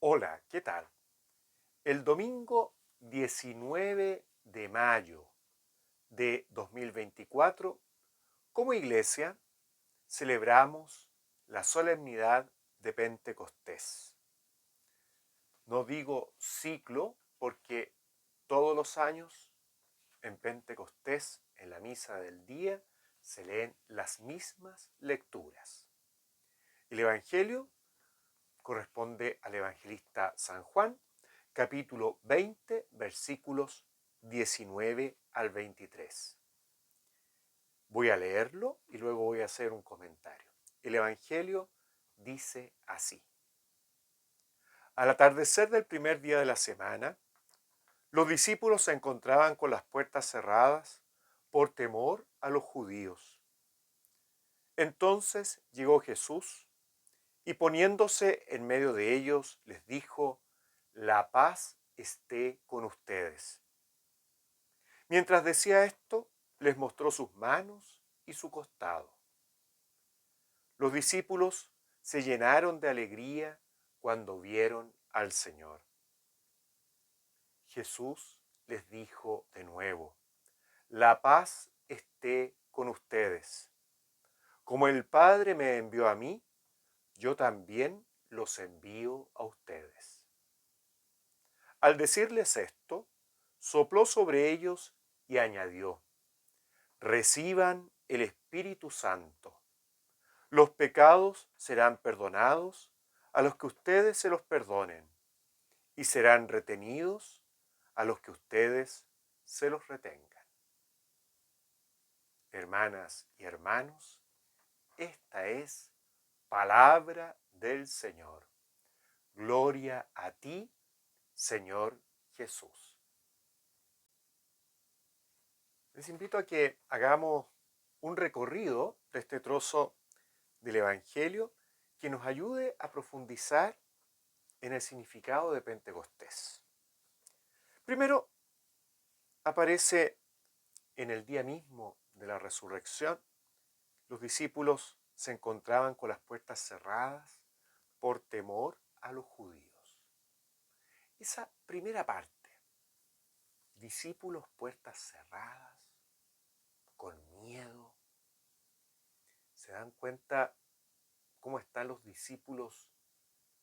Hola, ¿qué tal? El domingo 19 de mayo de 2024, como iglesia, celebramos la solemnidad de Pentecostés. No digo ciclo porque todos los años en Pentecostés, en la misa del día, se leen las mismas lecturas. El Evangelio corresponde al evangelista San Juan, capítulo 20, versículos 19 al 23. Voy a leerlo y luego voy a hacer un comentario. El Evangelio dice así. Al atardecer del primer día de la semana, los discípulos se encontraban con las puertas cerradas por temor a los judíos. Entonces llegó Jesús y poniéndose en medio de ellos les dijo: la paz esté con ustedes. Mientras decía esto, les mostró sus manos y su costado. Los discípulos se llenaron de alegría cuando vieron al Señor. Jesús les dijo de nuevo: la paz esté con ustedes. Como el Padre me envió a mí, yo también los envío a ustedes. Al decirles esto, sopló sobre ellos y añadió: reciban el Espíritu Santo. Los pecados serán perdonados a los que ustedes se los perdonen, y serán retenidos a los que ustedes se los retengan. Hermanas y hermanos, esta es palabra del Señor. Gloria a ti, Señor Jesús. Les invito a que hagamos un recorrido de este trozo del Evangelio que nos ayude a profundizar en el significado de Pentecostés. Primero, aparece en el día mismo de la resurrección. Los discípulos se encontraban con las puertas cerradas por temor a los judíos. Esa primera parte, discípulos, puertas cerradas, con miedo, se dan cuenta cómo están los discípulos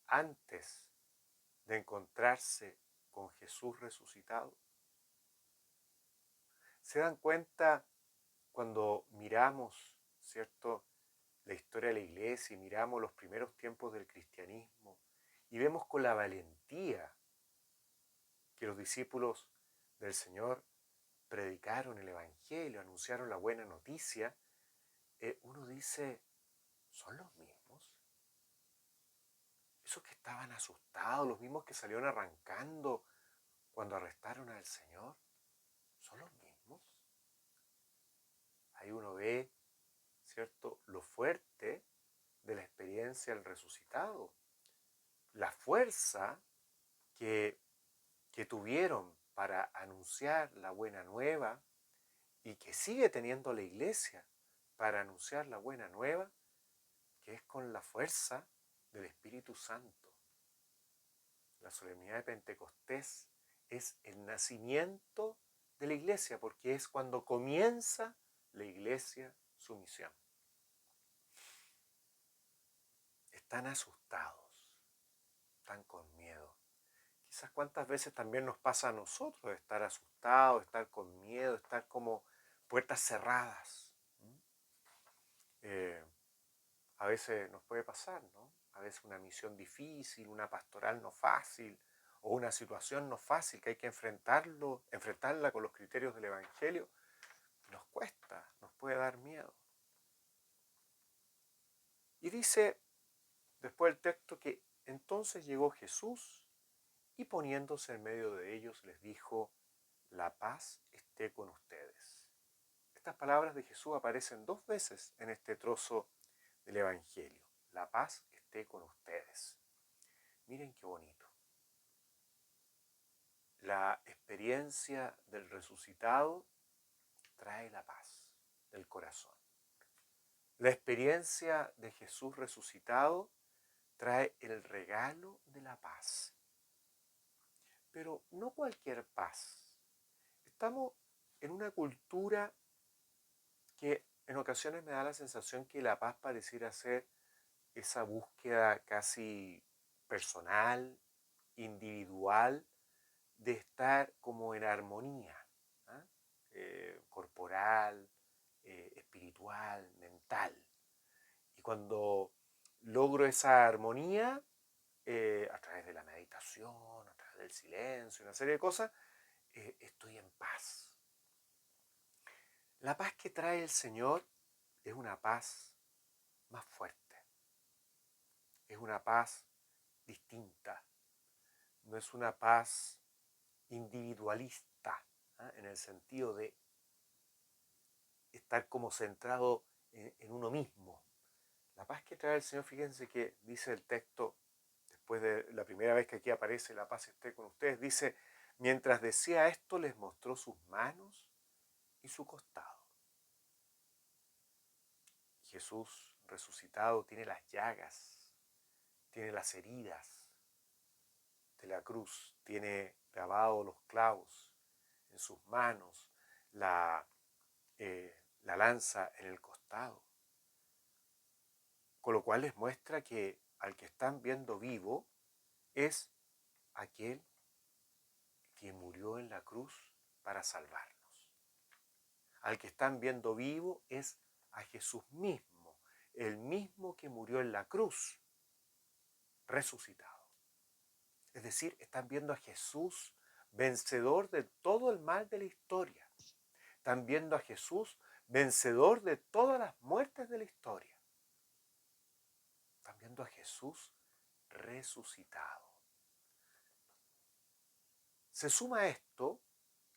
antes de encontrarse con Jesús resucitado. Se dan cuenta cuando miramos, ¿cierto?, la historia de la iglesia y miramos los primeros tiempos del cristianismo y vemos con la valentía que los discípulos del Señor predicaron el Evangelio, anunciaron la buena noticia, uno dice: ¿son los mismos? Esos que estaban asustados, los mismos que salieron arrancando cuando arrestaron al Señor, ¿son los mismos? Ahí uno ve, ¿cierto?, lo fuerte de la experiencia del resucitado, la fuerza que, que tuvieron para anunciar la buena nueva y que sigue teniendo la iglesia para anunciar la buena nueva, que es con la fuerza del Espíritu Santo. La solemnidad de Pentecostés es el nacimiento de la iglesia, porque es cuando comienza la iglesia su misión. Están asustados, están con miedo. Quizás cuántas veces también nos pasa a nosotros estar asustados, estar con miedo, estar como puertas cerradas. Eh, a veces nos puede pasar, ¿no? A veces una misión difícil, una pastoral no fácil, o una situación no fácil que hay que enfrentarla con los criterios del Evangelio, nos cuesta, nos puede dar miedo. Y dice después el texto que entonces llegó Jesús y poniéndose en medio de ellos les dijo: la paz esté con ustedes. Estas palabras de Jesús aparecen dos veces en este trozo del Evangelio. La paz esté con ustedes. Miren qué bonito. La experiencia del resucitado trae la paz del corazón. La experiencia de Jesús resucitado trae el regalo de la paz. Pero no cualquier paz. Estamos en una cultura que en ocasiones me da la sensación que la paz pareciera ser esa búsqueda casi personal, individual, de estar como en armonía, ¿ah? Corporal, espiritual, mental. Y cuando logro esa armonía, a través de la meditación, a través del silencio, una serie de cosas, estoy en paz. La paz que trae el Señor es una paz más fuerte, es una paz distinta, no es una paz individualista, ¿ah? En el sentido de estar como centrado en uno mismo. La paz que trae el Señor, fíjense que dice el texto, después de la primera vez que aquí aparece la paz esté con ustedes, dice, mientras decía esto les mostró sus manos y su costado. Jesús resucitado tiene las llagas, tiene las heridas de la cruz, tiene grabados los clavos en sus manos, la lanza en el costado, con lo cual les muestra que al que están viendo vivo es aquel que murió en la cruz para salvarnos. Al que están viendo vivo es a Jesús mismo, el mismo que murió en la cruz, resucitado. Es decir, están viendo a Jesús vencedor de todo el mal de la historia. Están viendo a Jesús vencedor de todas las muertes de la historia. Están viendo a Jesús resucitado. Se suma a esto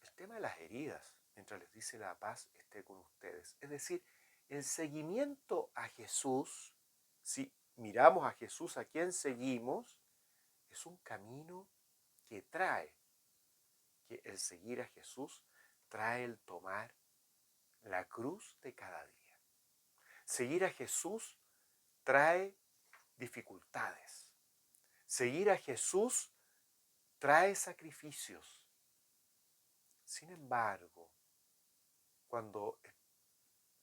el tema de las heridas, mientras les dice la paz esté con ustedes. Es decir, el seguimiento a Jesús, si miramos a Jesús, a quien seguimos, es un camino que trae, que el seguir a Jesús trae el tomar la cruz de cada día. Seguir a Jesús trae dificultades. Seguir a Jesús trae sacrificios. Sin embargo, cuando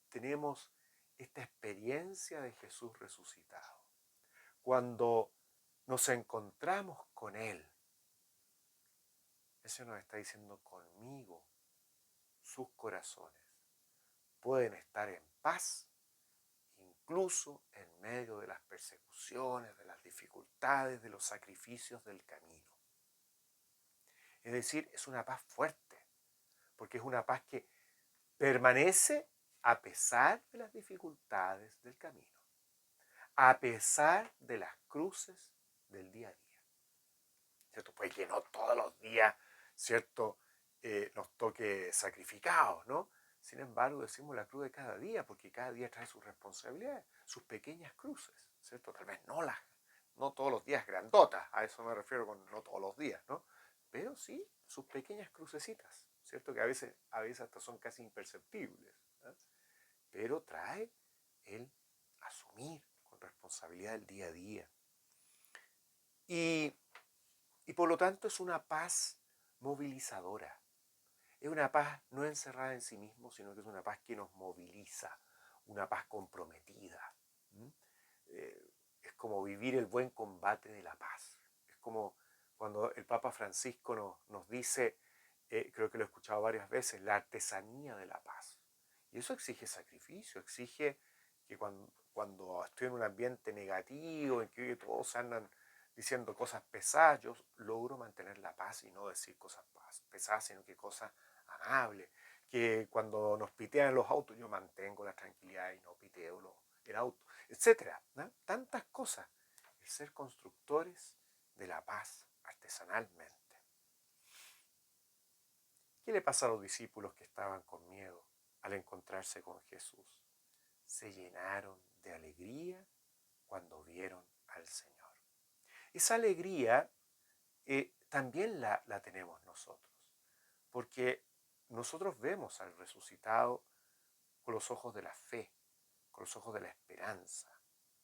tenemos esta experiencia de Jesús resucitado, cuando nos encontramos con Él, eso nos está diciendo conmigo, sus corazones pueden estar en paz, incluso en medio de las persecuciones, de las dificultades, de los sacrificios del camino. Es decir, es una paz fuerte, porque es una paz que permanece a pesar de las dificultades del camino, a pesar de las cruces del día a día. ¿Cierto? Pues que no todos los días, ¿cierto? Nos toque sacrificados, ¿no? Sin embargo, decimos la cruz de cada día, porque cada día trae sus responsabilidades, sus pequeñas cruces, ¿cierto? Tal vez no todos los días grandotas, a eso me refiero con no todos los días, ¿no? Pero sí sus pequeñas crucecitas, ¿cierto? Que a veces hasta son casi imperceptibles, ¿no? Pero trae el asumir con responsabilidad el día a día. Y por lo tanto es una paz movilizadora. Es una paz no encerrada en sí mismo, sino que es una paz que nos moviliza, una paz comprometida. ¿Mm? Es como vivir el buen combate de la paz. Es como cuando el Papa Francisco nos dice, creo que lo he escuchado varias veces, la artesanía de la paz. Y eso exige sacrificio, exige que cuando estoy en un ambiente negativo, en que todos andan diciendo cosas pesadas, yo logro mantener la paz y no decir cosas pesadas, sino que cosas amables. Que cuando nos pitean los autos, yo mantengo la tranquilidad y no piteo el auto, etcétera, ¿no? Tantas cosas. El ser constructores de la paz artesanalmente. ¿Qué le pasa a los discípulos que estaban con miedo al encontrarse con Jesús? Se llenaron de alegría cuando vieron al Señor. Esa alegría también la tenemos nosotros, porque nosotros vemos al resucitado con los ojos de la fe, con los ojos de la esperanza,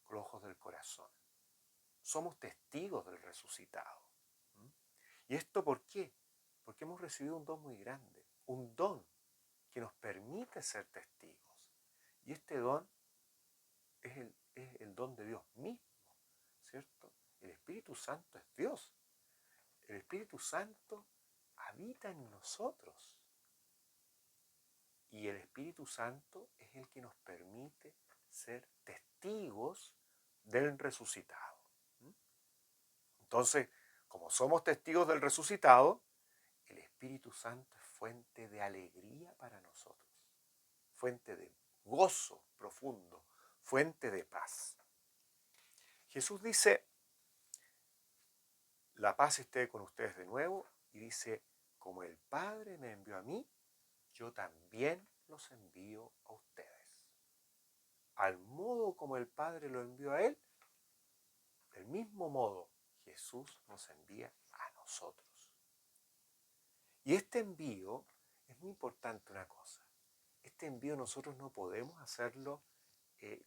con los ojos del corazón. somos testigos del resucitado. ¿Mm? ¿Y esto por qué? Porque hemos recibido un don muy grande, un don que nos permite ser testigos. Y este don es el don de Dios mismo, ¿cierto? El Espíritu Santo es Dios. El Espíritu Santo habita en nosotros. Y el Espíritu Santo es el que nos permite ser testigos del resucitado. Entonces, como somos testigos del resucitado, el Espíritu Santo es fuente de alegría para nosotros, fuente de gozo profundo, fuente de paz. Jesús dice, la paz esté con ustedes de nuevo, y dice, como el Padre me envió a mí, yo también los envío a ustedes. Al modo como el Padre lo envió a Él, del mismo modo Jesús nos envía a nosotros. Y este envío, es muy importante una cosa, este envío nosotros no podemos hacerlo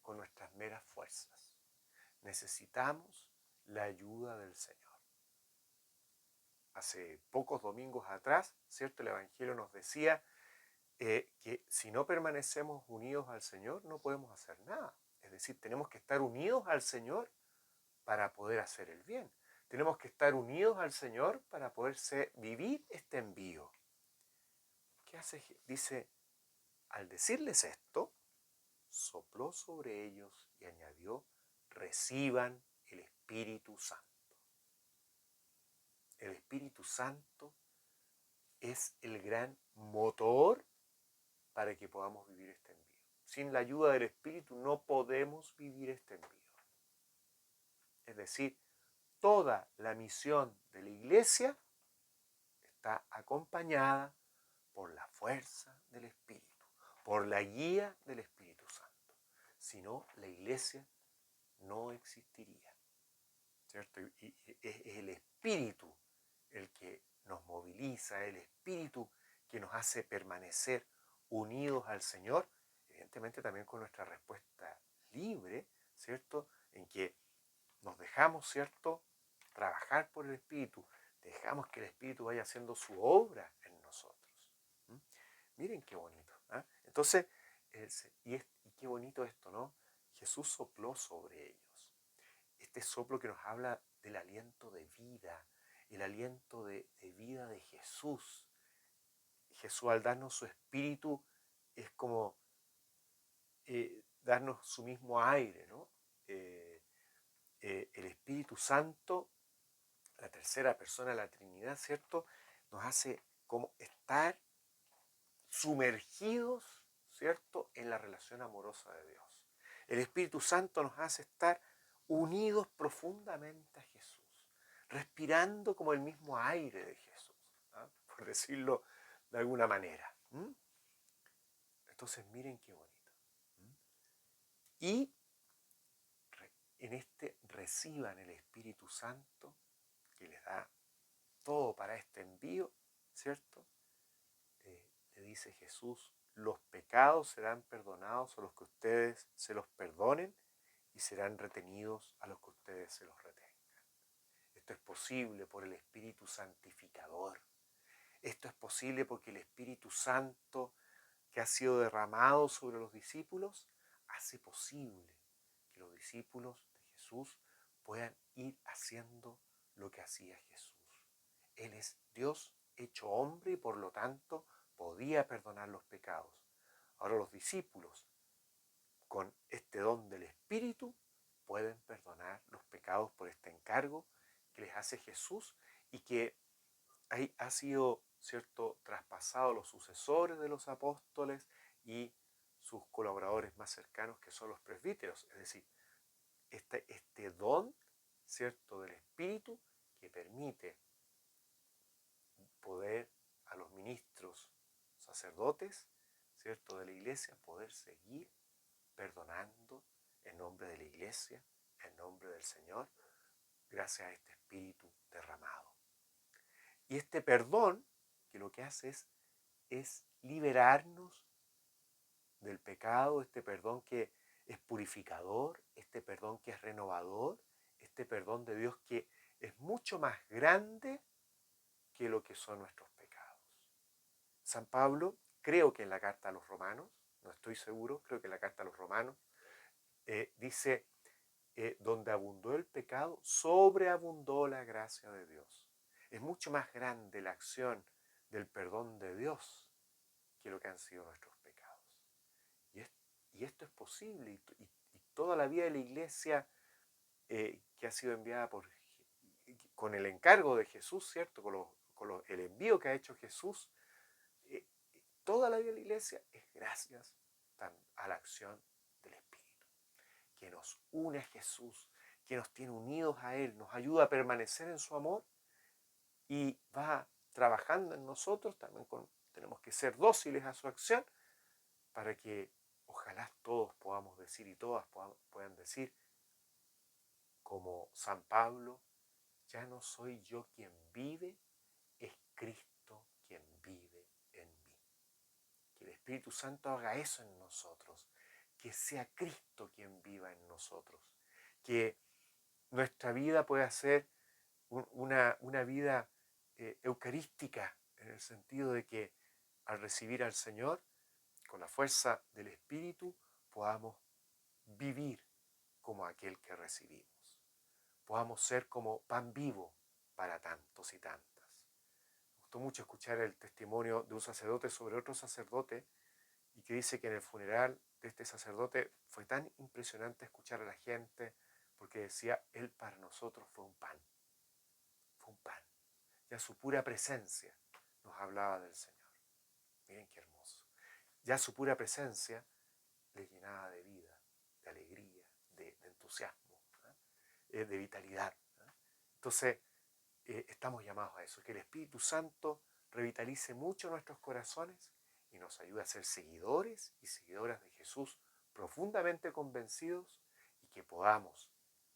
con nuestras meras fuerzas. Necesitamos la ayuda del Señor. Hace pocos domingos atrás, ¿cierto? El Evangelio nos decía que si no permanecemos unidos al Señor no podemos hacer nada. Es decir, tenemos que estar unidos al Señor para poder hacer el bien. Tenemos que estar unidos al Señor para poder vivir este envío. ¿Qué hace? Dice, al decirles esto, sopló sobre ellos y añadió, reciban el Espíritu Santo. El Espíritu Santo es el gran motor para que podamos vivir este envío. Sin la ayuda del Espíritu no podemos vivir este envío. Es decir, toda la misión de la Iglesia está acompañada por la fuerza del Espíritu, por la guía del Espíritu Santo. Si no, la Iglesia no existiría, ¿cierto? Y es el Espíritu el que nos moviliza, el Espíritu que nos hace permanecer unidos al Señor, evidentemente también con nuestra respuesta libre, ¿cierto? En que nos dejamos, ¿cierto?, trabajar por el Espíritu, dejamos que el Espíritu vaya haciendo su obra en nosotros. ¿Mm? Miren qué bonito. ¿Eh? Entonces, y qué bonito esto, ¿no? Jesús sopló sobre ellos. Este soplo que nos habla del aliento de vida, el aliento de vida de Jesús. Jesús al darnos su Espíritu es como darnos su mismo aire, ¿no? El Espíritu Santo, la tercera persona de la Trinidad, ¿cierto? Nos hace como estar sumergidos, ¿cierto?, en la relación amorosa de Dios. El Espíritu Santo nos hace estar unidos profundamente a Jesús, respirando como el mismo aire de Jesús, ¿ah? Por decirlo de alguna manera. Entonces miren qué bonito. Y en este reciban el Espíritu Santo, que les da todo para este envío, ¿cierto? Le dice Jesús, los pecados serán perdonados a los que ustedes se los perdonen y serán retenidos a los que ustedes se los retengan. Esto es posible por el Espíritu Santificador. Esto es posible porque el Espíritu Santo que ha sido derramado sobre los discípulos hace posible que los discípulos de Jesús puedan ir haciendo lo que hacía Jesús. Él es Dios hecho hombre y por lo tanto podía perdonar los pecados. Ahora los discípulos, con este don del Espíritu, pueden perdonar los pecados por este encargo que les hace Jesús y que ha sido, ¿cierto?, traspasado a los sucesores de los apóstoles y sus colaboradores más cercanos, que son los presbíteros. Es decir, este don, ¿cierto?, del Espíritu que permite poder a los ministros sacerdotes, ¿cierto?, de la iglesia, poder seguir perdonando en nombre de la iglesia, en nombre del Señor, gracias a este Espíritu derramado. Y este perdón, que lo que hace es liberarnos del pecado, este perdón que es purificador, este perdón que es renovador, este perdón de Dios que es mucho más grande que lo que son nuestros pecados. San Pablo, creo que en la carta a los Romanos, no estoy seguro, creo que en la carta a los Romanos, dice, donde abundó el pecado, sobreabundó la gracia de Dios. Es mucho más grande la acción del perdón de Dios que lo que han sido nuestros pecados. Y esto es posible, y toda la vida de la Iglesia que ha sido enviada con el encargo de Jesús, ¿cierto? El envío que ha hecho Jesús, eh, toda la vida de la Iglesia es gracias a la acción del Espíritu, que nos une a Jesús, que nos tiene unidos a Él, nos ayuda a permanecer en su amor y va trabajando en nosotros. También tenemos que ser dóciles a su acción para que ojalá todos podamos decir y todas puedan decir, como San Pablo, ya no soy yo quien vive, es Cristo quien vive en mí. Que el Espíritu Santo haga eso en nosotros, que sea Cristo quien viva en nosotros, que nuestra vida pueda ser una vida eucarística, en el sentido de que al recibir al Señor, con la fuerza del Espíritu, podamos vivir como aquel que recibimos. Podamos ser como pan vivo para tantos y tantas. Me gustó mucho escuchar el testimonio de un sacerdote sobre otro sacerdote, y que dice que en el funeral de este sacerdote fue tan impresionante escuchar a la gente, porque decía, él para nosotros fue un pan. Fue un pan. Ya su pura presencia nos hablaba del Señor. Miren qué hermoso. Ya su pura presencia le llenaba de vida, de alegría, de entusiasmo, de vitalidad. Entonces, estamos llamados a eso, que el Espíritu Santo revitalice mucho nuestros corazones y nos ayude a ser seguidores y seguidoras de Jesús profundamente convencidos, y que podamos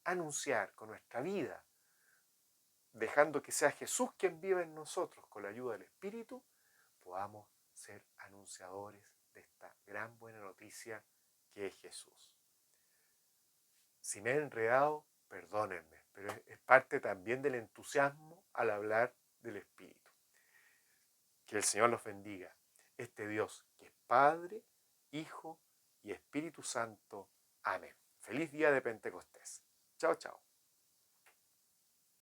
anunciar con nuestra vida, dejando que sea Jesús quien viva en nosotros con la ayuda del Espíritu, podamos ser anunciadores de esta gran buena noticia que es Jesús. Si me he enredado, perdónenme, pero es parte también del entusiasmo al hablar del Espíritu. Que el Señor los bendiga. Este Dios que es Padre, Hijo y Espíritu Santo. Amén. Feliz día de Pentecostés. Chao, chao.